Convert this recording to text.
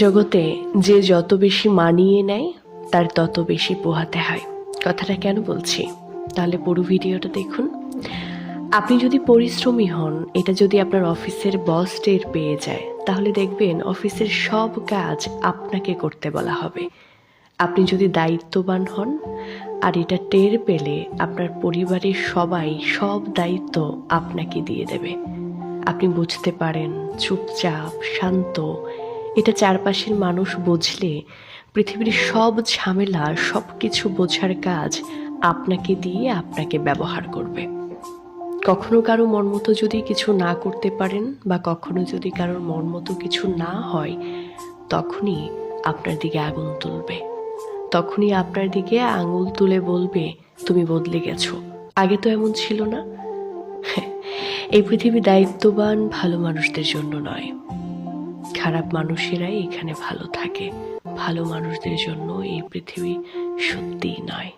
জগতে যে যত বেশি মানিয়ে নেয় তার তত বেশি পোহাতে হয়। কথাটা কেন বলছি তাহলে পুরো ভিডিওটা দেখুন। আপনি যদি পরিশ্রমী হন, এটা যদি আপনার অফিসের বস টের পেয়ে যায়, তাহলে দেখবেন অফিসের সব কাজ আপনাকে করতে বলা হবে। আপনি যদি দায়িত্ববান হন আর এটা টের পেলে আপনার পরিবারের সবাই সব দায়িত্ব আপনাকে দিয়ে দেবে। আপনি বুঝতে পারেন চুপচাপ শান্ত, এটা চারপাশের মানুষ বুঝলে পৃথিবীর সব ঝামেলা সব কিছু বোঝার কাজ আপনাকে দিয়ে আপনাকে ব্যবহার করবে। কখনো কারো মন মতো যদি কিছু না করতে পারেন বা কখনো যদি কারোর মন মতো কিছু না হয়, তখনই আপনার দিকে আগুন তুলবে। তখনই আপনার দিকে আঙুল তুলে বলবে, তুমি বদলে গেছো, আগে তো এমন ছিল না। এই পৃথিবী দায়িত্ববান ভালো মানুষদের জন্য নয়, খারাপ মানুষেরাই এখানে ভালো থাকে। ভালো মানুষদের জন্য এই পৃথিবী সত্যিই নয়।